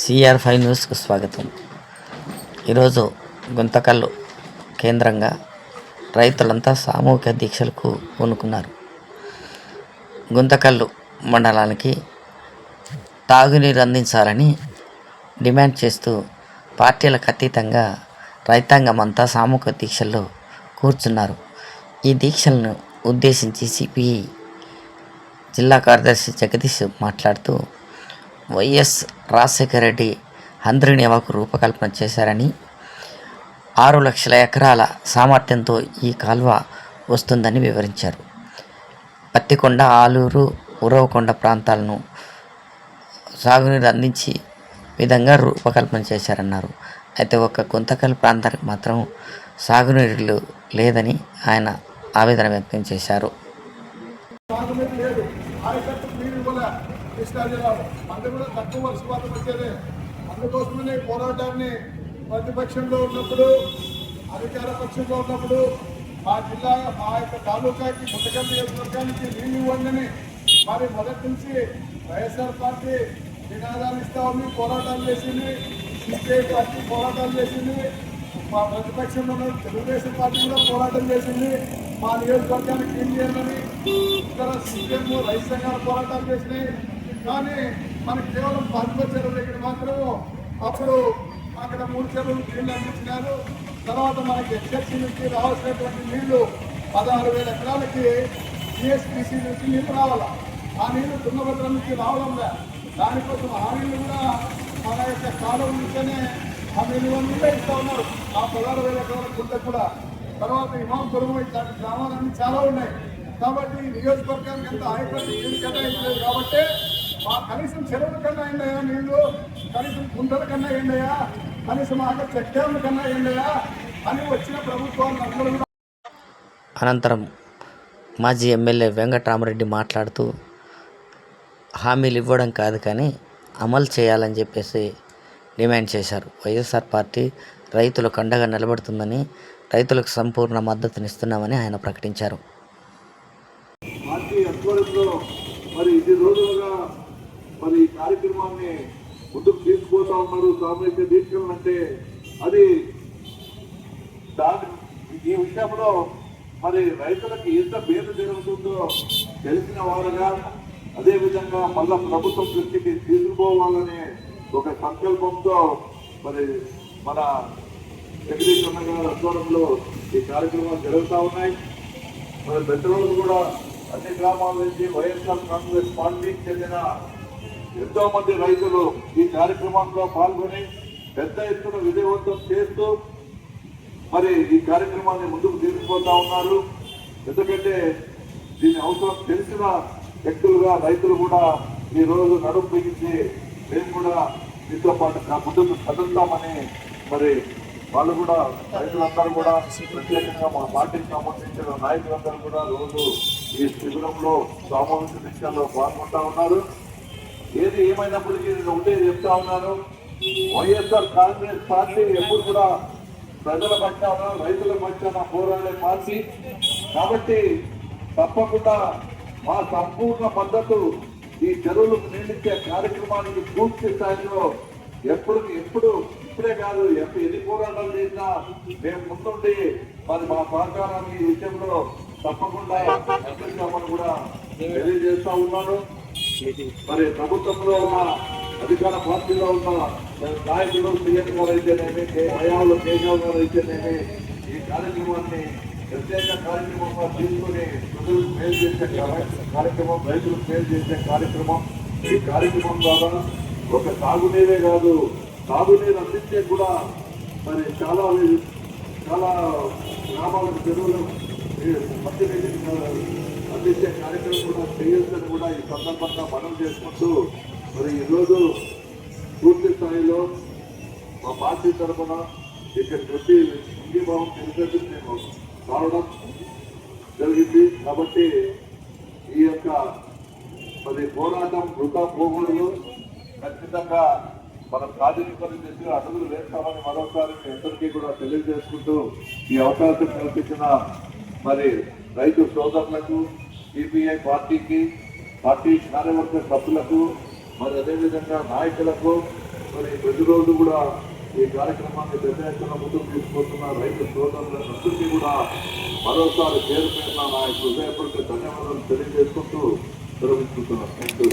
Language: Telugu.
CR5 న్యూస్కు స్వాగతం. ఈరోజు గుంతకల్లు కేంద్రంగా రైతులంతా సామూహిక దీక్షలకు పూనుకున్నారు. గుంతకల్లు మండలానికి తాగునీరు అందించాలని డిమాండ్ చేస్తూ పార్టీలకు అతీతంగా రైతాంగం అంతా సామూహిక దీక్షల్లో కూర్చున్నారు. ఈ దీక్షలను ఉద్దేశించి సిపిఐ జిల్లా కార్యదర్శి జగదీష్ మాట్లాడుతూ, వైఎస్ రాజశేఖర రెడ్డి హంద్రీనీవాకు రూపకల్పన చేశారని, 6 లక్షల ఎకరాల సామర్థ్యంతో ఈ కాల్వ వస్తుందని వివరించారు. పత్తికొండ, ఆలూరు, ఉరవకొండ ప్రాంతాలను సాగునీరు అందించే విధంగా రూపకల్పన చేశారన్నారు. అయితే ఒక్క గుంతకల్ ప్రాంతానికి మాత్రం సాగునీరు లేదని ఆయన ఆవేదన వ్యక్తం చేశారు. అందుకోసమనే పోరాటాన్ని ప్రతిపక్షంలో ఉన్నప్పుడు, అధికార పక్షంలో ఉన్నప్పుడు మా జిల్లా, మా యొక్క తాలూకాకి, ముట్టకల్ నియోజకవర్గానికి నీళ్ళు ఇవ్వండి మరి మొదటి నుంచి వైఎస్ఆర్ పార్టీ నినాదాలు ఇస్తా ఉంది, పోరాటాలు చేసింది. సిపిఐ పార్టీ పోరాటాలు చేసింది. మా ప్రతిపక్షంలో ఉన్న తెలుగుదేశం పార్టీ కూడా పోరాటం చేసింది. మా నియోజకవర్గానికి నీళ్ళు చేయాలని ఇతర సిపిఎం రైతు సంఘాలు పోరాటాలు చేసినాయి. కానీ మనకు కేవలం పాతిపత్యాల దగ్గర మాత్రం అప్పుడు అక్కడ 3 చెరువులు నీళ్లు అందించినారు. తర్వాత మనకి ఎస్ఎస్సీ నుంచి రావాల్సినటువంటి నీళ్లు 16,000 ఎకరాలకి జిఎస్పిసి నుంచి నీళ్లు రావాలా. ఆ నీళ్లు తుంగభద్ర నుంచి రావడంలే. దానికోసం ఆ నీళ్లు కూడా మన యొక్క కాలం నుంచేనే ఆ నీళ్ళు ఇస్తూ ఉన్నారు. ఆ 16,000 ఎకరాల గుంట కూడా. తర్వాత ఇమాంపురం ఇట్లాంటి గ్రామాలన్నీ చాలా ఉన్నాయి. కాబట్టి నియోజకవర్గానికి ఎంత ఆయకట్టు నీళ్ళు కేటాయించలేదు. కాబట్టి మా కనీసం చెరువుల కన్నా అయిందయా నీళ్లు, కనీసం గుంటల కన్నా అయిందయా, కనీసం ఆక చెక్ డ్యామ్ల కన్నా అయిందయా అని వచ్చిన ప్రభుత్వాలు అందరూ. అనంతరం మాజీ ఎమ్మెల్యే వెంకటరామరెడ్డి మాట్లాడుతూ, హామీలు ఇవ్వడం కాదు కానీ అమలు చేయాలని చెప్పేసి డిమాండ్ చేశారు. వైఎస్ఆర్ పార్టీ రైతులకు అండగా నిలబడుతుందని, రైతులకు సంపూర్ణ మద్దతునిస్తున్నామని ఆయన ప్రకటించారు. పార్టీ ఆధ్వర్యంలో మరి ఇన్ని రోజులుగా మరి ఈ కార్యక్రమాన్ని ముందుకు తీసుకుపోతా ఉన్నారు. సామూహిక దీక్షలు అంటే అది ఈ విషయంలో మరి రైతులకు ఎంత పేరు జరుగుతుందో తెలిసిన వారుగా, అదేవిధంగా మళ్ళా ప్రభుత్వం దృష్టికి తీసుకుపోవాలనే ఒక సంకల్పంతో మరి మన జగదీష్ అన్న గారి ఆధ్వర్యంలో ఈ కార్యక్రమాలు జరుగుతూ ఉన్నాయి. మరి పెద్దవాళ్ళు కూడా అన్ని గ్రామాల నుంచి వైఎస్ఆర్ కాంగ్రెస్ పార్టీకి చెందిన ఎంతో మంది రైతులు ఈ కార్యక్రమంలో పాల్గొని పెద్ద ఎత్తున విజయవంతం చేస్తూ మరి ఈ కార్యక్రమాన్ని ముందుకు తీసుకుపోతా ఉన్నారు. ఎందుకంటే దీని అవసరం తెలిసిన వ్యక్తులుగా రైతులు కూడా ఈ రోజు నడుము బిగించి మేము కూడా మీతో పాటు ముందుకు కదులుతామని మరి వాళ్ళు కూడా, రైతులందరూ కూడా, ప్రత్యేకంగా మా పార్టీకి సంబంధించిన నాయకులందరూ కూడా రోజు ఈ శిబిరంలో సామూహిక దీక్షల్లో పాల్గొంటా ఉన్నారు. ఏది ఏమైనప్పటికీ నేను ఒకటే చెప్తా ఉన్నాను, వైఎస్ఆర్ కాంగ్రెస్ పార్టీ ఎప్పుడు కూడా ప్రజల పక్షాన, రైతుల పక్షాన పోరాడే పార్టీ. కాబట్టి తప్పకుండా మా సంపూర్ణ మద్దతు ఈ చెరువులకు నీళ్ళిచ్చే కార్యక్రమానికి పూర్తి స్థాయిలో ఇప్పుడే కాదు, ఎన్ని పోరాటాలు చేసినా మేము ముందుండి మరి మా సహకారాన్ని ఈ విషయంలో తప్పకుండా అందిస్తామని కూడా తెలియజేస్తా ఉన్నాను. మరి ప్రభుత్వంలో ఉన్న, అధికార పార్టీలో ఉన్న నాయకులు, సీఎం గారు అయితేనేమి, హయాంలో కేసీఆర్ గారు అయితేనేమి ఈ కార్యక్రమాన్ని ప్రత్యేక కార్యక్రమంగా తీసుకుని ప్రజలకు మేలు చేసే కార్యక్రమం, రైతులకు మేలు చేసే కార్యక్రమం. ఈ కార్యక్రమం ద్వారా ఒక తాగునీరే కాదు, తాగునీరు అందించే కూడా మరి చాలా గ్రామాలకు, చెరువులు మంచినీరు అందించే కార్యక్రమం కూడా చేయొచ్చని కూడా ఈ సందర్భంగా మనం చేసుకుంటూ మరి ఈరోజు పూర్తి స్థాయిలో మా పార్టీ తరఫున ఇక్కడికి వచ్చి ఇంగీభావం తెలిసేది మేము రావడం జరిగింది. కాబట్టి ఈ యొక్క మరి పోరాటం వృధా పోకూడదు. ఖచ్చితంగా మనం సాధించుకొని చేసి అడుగులు వేస్తామని మరోసారి మీ అందరికీ కూడా తెలియజేసుకుంటూ ఈ అవకాశం కల్పించిన మరి రైతు సోదరులకు, సిపిఐ పార్టీకి, పార్టీ కార్యవర్గ సభ్యులకు, మరి అదేవిధంగా నాయకులకు, మరి ప్రతిరోజు కూడా ఈ కార్యక్రమాన్ని పెద్ద ఎత్తున ముందుకు తీసుకొస్తున్న రైతు సోదరులందరికీ కూడా మరోసారి పేరు పేరున నా హృదయపూర్వక ధన్యవాదాలు తెలియజేసుకుంటూ విరమించుకుంటున్నాను.